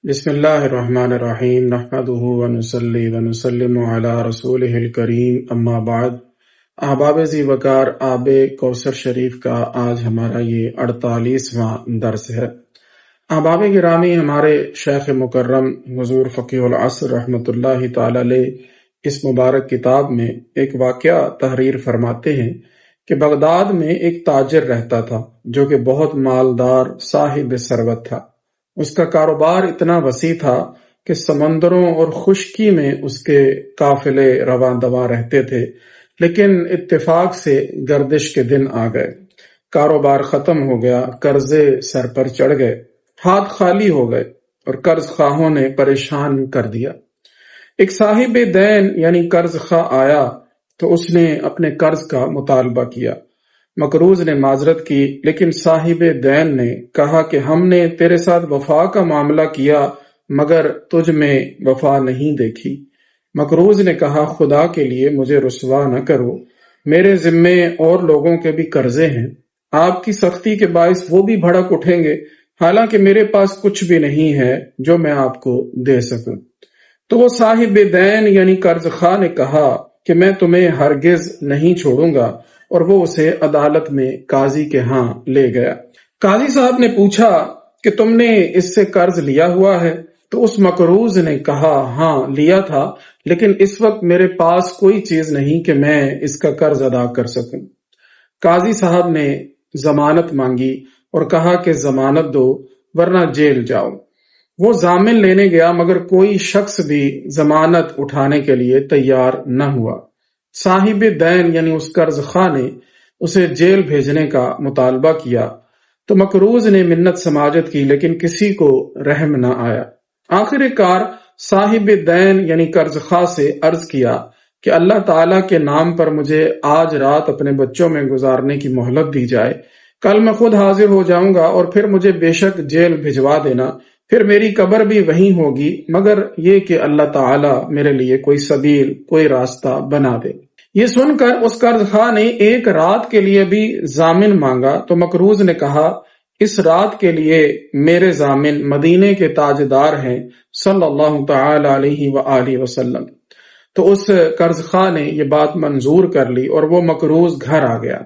بسم اللہ الرحمن الرحیم نحمده ونصلی ونسلم علی رسولہ الکریم اما بعد۔ احباب ذی وقار، آب کوثر شریف کا آج ہمارا یہ 48واں درس ہے۔ احباب گرامی، ہمارے شیخ مکرم حضور فقیہ العصر رحمۃ اللہ تعالی علیہ اس مبارک کتاب میں ایک واقعہ تحریر فرماتے ہیں کہ بغداد میں ایک تاجر رہتا تھا جو کہ بہت مالدار صاحب ثروت تھا۔ اس کا کاروبار اتنا وسیع تھا کہ سمندروں اور خشکی میں اس کے قافلے رواں دواں رہتے تھے، لیکن اتفاق سے گردش کے دن آ گئے، کاروبار ختم ہو گیا، قرضے سر پر چڑھ گئے، ہاتھ خالی ہو گئے اور قرض خواہوں نے پریشان کر دیا۔ ایک صاحب دین یعنی قرض خواہ آیا تو اس نے اپنے قرض کا مطالبہ کیا۔ مقروض نے معذرت کی، لیکن صاحب دین نے کہا کہ ہم نے تیرے ساتھ وفا کا معاملہ کیا مگر تجھ میں وفا نہیں دیکھی۔ مقروض نے کہا خدا کے لیے مجھے رسوا نہ کرو، میرے ذمے اور لوگوں کے بھی قرضے ہیں، آپ کی سختی کے باعث وہ بھی بھڑک اٹھیں گے، حالانکہ میرے پاس کچھ بھی نہیں ہے جو میں آپ کو دے سکوں۔ تو وہ صاحب دین یعنی قرض خواہ نے کہا کہ میں تمہیں ہرگز نہیں چھوڑوں گا، اور وہ اسے عدالت میں قاضی کے ہاں لے گیا۔ قاضی صاحب نے پوچھا کہ تم نے اس سے قرض لیا ہوا ہے؟ تو اس مقروض نے کہا ہاں لیا تھا، لیکن اس وقت میرے پاس کوئی چیز نہیں کہ میں اس کا قرض ادا کر سکوں۔ قاضی صاحب نے ضمانت مانگی اور کہا کہ ضمانت دو ورنہ جیل جاؤ۔ وہ ضامن لینے گیا مگر کوئی شخص بھی ضمانت اٹھانے کے لیے تیار نہ ہوا۔ صاحب دین یعنی اس قرض خواہ نے اسے جیل بھیجنے کا مطالبہ کیا تو مقروض نے منت سماجت کی، لیکن کسی کو رحم نہ آیا۔ آخر کار صاحب دین یعنی قرض خواہ سے عرض کیا کہ اللہ تعالیٰ کے نام پر مجھے آج رات اپنے بچوں میں گزارنے کی مہلت دی جائے، کل میں خود حاضر ہو جاؤں گا اور پھر مجھے بے شک جیل بھجوا دینا، پھر میری قبر بھی وہیں ہوگی، مگر یہ کہ اللہ تعالیٰ میرے لیے کوئی سبیل، کوئی راستہ بنا دے۔ یہ سن کر اس قرض خواہ نے ایک رات کے لیے بھی ضامن مانگا تو مقروض نے کہا اس رات کے لیے میرے ضامن مدینے کے تاجدار ہیں صلی اللہ تعالی علیہ وآلہ وسلم۔ تو اس قرض خواہ نے یہ بات منظور کر لی اور وہ مقروض گھر آ گیا،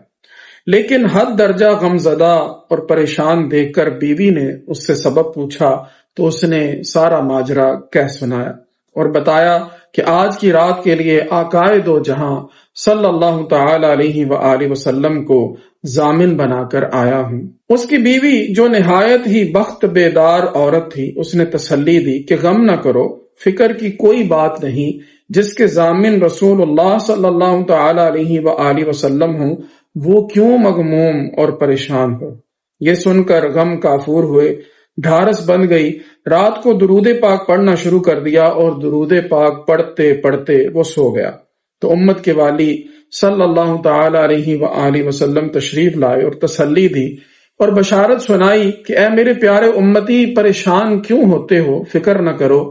لیکن حد درجہ غمزدہ اور پریشان دیکھ کر بیوی نے اس سے سبب پوچھا تو اس نے سارا ماجرا کہہ سنایا اور بتایا کہ آج کی رات کے لیے آقائے دو جہاں صلی اللہ تعالی علیہ وآلہ وسلم کو ضامن بنا کر آیا ہوں۔ اس کی بیوی جو نہایت ہی بخت بیدار عورت تھی، اس نے تسلی دی کہ غم نہ کرو، فکر کی کوئی بات نہیں، جس کے ضامن رسول اللہ صلی اللہ تعالی علیہ وآلہ وسلم ہوں وہ کیوں مغموم اور پریشان ہو۔ یہ سن کر غم کافور ہوئے، ڈھارس بند گئی، رات کو درود پاک پڑھنا شروع کر دیا اور درود پاک پڑھتے پڑھتے وہ سو گیا۔ تو امت کے والی صلی اللہ تعالی علیہ وآلہ وسلم تشریف لائے اور تسلی دی اور بشارت سنائی کہ اے میرے پیارے امتی، پریشان کیوں ہوتے ہو، فکر نہ کرو،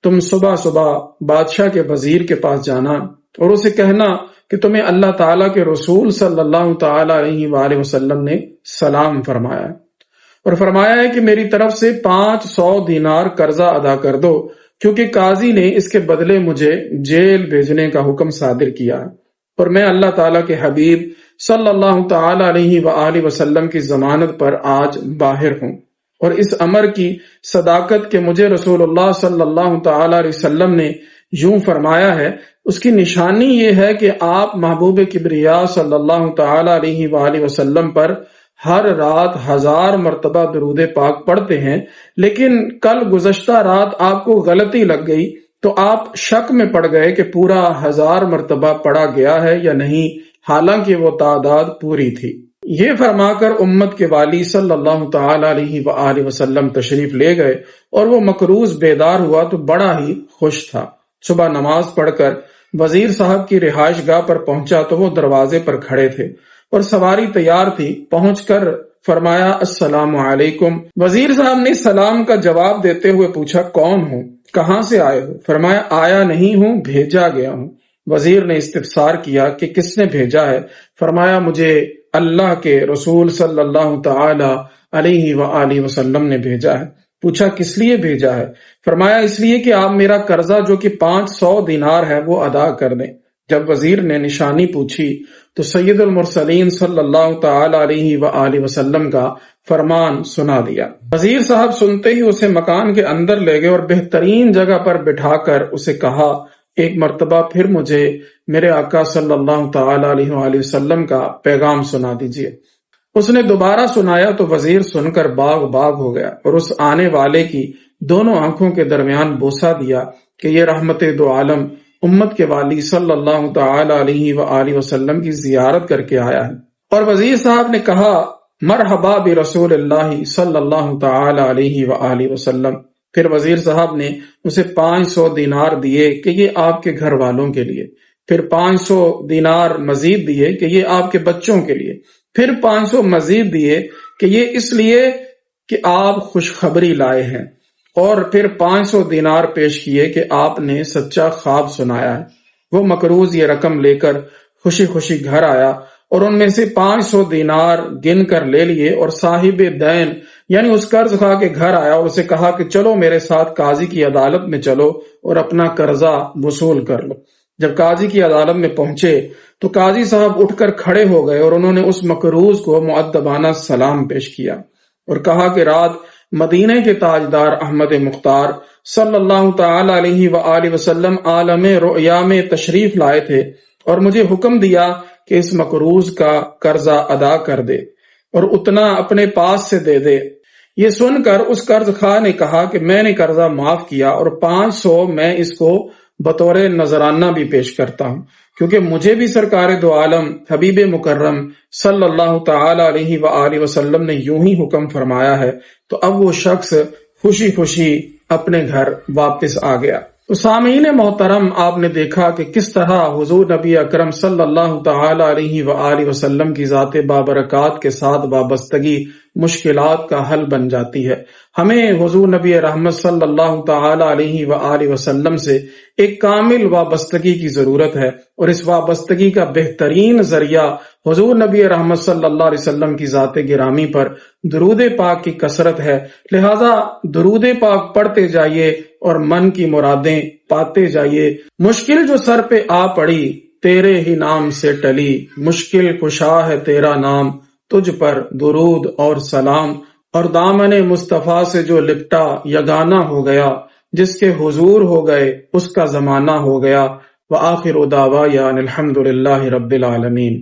تم صبح صبح بادشاہ کے وزیر کے پاس جانا اور اسے کہنا کہ تمہیں اللہ تعالیٰ کے رسول صلی اللہ تعالی علیہ وآلہ وسلم نے سلام فرمایا اور فرمایا ہے کہ میری طرف سے 500 دینار قرضہ ادا کر دو، کیونکہ قاضی نے اس کے بدلے مجھے جیل بھیجنے کا حکم صادر کیا ہے اور میں اللہ تعالیٰ کے حبیب صلی اللہ تعالی علیہ وآلہ وسلم کی ضمانت پر آج باہر ہوں، اور اس امر کی صداقت کہ مجھے رسول اللہ صلی اللہ تعالی علیہ وسلم نے یوں فرمایا ہے، اس کی نشانی یہ ہے کہ آپ محبوب کبریا صلی اللہ تعالی علیہ وآلہ وسلم پر ہر رات 1000 مرتبہ درود پاک پڑھتے ہیں، لیکن کل گزشتہ رات آپ کو غلطی لگ گئی تو آپ شک میں پڑ گئے کہ پورا 1000 مرتبہ پڑھا گیا ہے یا نہیں، حالانکہ وہ تعداد پوری تھی۔ یہ فرما کر امت کے والی صلی اللہ تعالی علیہ وآلہ وسلم تشریف لے گئے اور وہ مقروض بیدار ہوا تو بڑا ہی خوش تھا۔ صبح نماز پڑھ کر وزیر صاحب کی رہائش گاہ پر پہنچا تو وہ دروازے پر کھڑے تھے اور سواری تیار تھی۔ پہنچ کر فرمایا السلام علیکم۔ وزیر صاحب نے سلام کا جواب دیتے ہوئے پوچھا کون ہوں، کہاں سے آئے ہو؟ فرمایا آیا نہیں ہوں، بھیجا گیا ہوں۔ وزیر نے استفسار کیا کہ کس نے بھیجا ہے؟ فرمایا مجھے اللہ کے رسول صلی اللہ تعالی علیہ وآلہ وسلم نے بھیجا ہے۔ پوچھا کس لیے بھیجا ہے؟ فرمایا اس لیے کہ آپ میرا قرضہ جو کہ 500 دینار ہے وہ ادا کر دیں۔ جب وزیر نے نشانی پوچھی تو سید المرسلین صلی اللہ تعالی علیہ وآلہ وسلم کا فرمان سنا دیا۔ وزیر صاحب سنتے ہی اسے مکان کے اندر لے گئے اور بہترین جگہ پر بٹھا کر اسے کہا ایک مرتبہ پھر مجھے میرے آقا صلی اللہ تعالی علیہ وآلہ وسلم کا پیغام سنا دیجیے۔ اس نے دوبارہ سنایا تو وزیر سن کر باغ باغ ہو گیا اور اس آنے والے کی دونوں آنکھوں کے درمیان بوسہ دیا کہ یہ رحمت دو عالم امت کے والی صلی اللہ تعالی علیہ وآلہ وسلم کی زیارت کر کے آیا ہے۔ اور وزیر صاحب نے کہا مرحبا برسول اللہ صلی اللہ تعالی علیہ وآلہ وسلم۔ پھر وزیر صاحب نے اسے 500 دینار دیے کہ یہ آپ کے گھر والوں کے لیے، پھر 500 دینار مزید دیے کہ یہ آپ کے بچوں کے لیے، پھر 500 مزید دیے کہ یہ اس لیے کہ آپ خوشخبری لائے ہیں، اور پھر 500 دینار پیش کیے کہ آپ نے سچا خواب سنایا ہے۔ وہ مقروض یہ رقم لے کر خوشی خوشی گھر آیا اور ان میں سے 500 دینار گن کر لے لیے اور صاحب دین یعنی اس قرض خواہ کے گھر آیا اور اسے کہا کہ چلو میرے ساتھ قاضی کی عدالت میں چلو اور اپنا قرضہ وصول کر لو۔ جب قاضی کی عدالت میں پہنچے تو قاضی صاحب اٹھ کر کھڑے ہو گئے اور انہوں نے اس مقروض کو مؤدبانہ سلام پیش کیا اور کہا کہ رات مدینے کے تاجدار احمد مختار صلی اللہ تعالی علیہ وآلہ وسلم عالم رؤیا میں تشریف لائے تھے اور مجھے حکم دیا کہ اس مقروض کا قرضہ ادا کر دے اور اتنا اپنے پاس سے دے دے۔ یہ سن کر اس قرض خواہ نے کہا کہ میں نے قرضہ معاف کیا اور 500 میں اس کو بطور نذرانہ بھی پیش کرتا ہوں، کیونکہ مجھے بھی سرکار دو عالم حبیب مکرم صلی اللہ تعالی علیہ وآلہ وسلم نے یوں ہی حکم فرمایا ہے۔ تو اب وہ شخص خوشی خوشی اپنے گھر واپس آ گیا۔ تو سامعین محترم، آپ نے دیکھا کہ کس طرح حضور نبی اکرم صلی اللہ تعالی علیہ وآلہ وسلم کی ذات بابرکات کے ساتھ وابستگی مشکلات کا حل بن جاتی ہے۔ ہمیں حضور نبی رحمت صلی اللہ تعالی علیہ وآلہ وسلم سے ایک کامل وابستگی کی ضرورت ہے، اور اس وابستگی کا بہترین ذریعہ حضور نبی رحمت صلی اللہ علیہ وسلم کی ذات گرامی پر درود پاک کی کثرت ہے۔ لہذا درود پاک پڑھتے جائیے اور من کی مرادیں پاتے جائیے۔ مشکل جو سر پہ آ پڑی تیرے ہی نام سے ٹلی، مشکل کشا ہے تیرا نام، تجھ پر درود اور سلام۔ اور دامن مصطفیٰ سے جو لپٹا یگانہ ہو گیا، جس کے حضور ہو گئے اس کا زمانہ ہو گیا۔ وآخر دعوانا الحمد للہ رب العالمین۔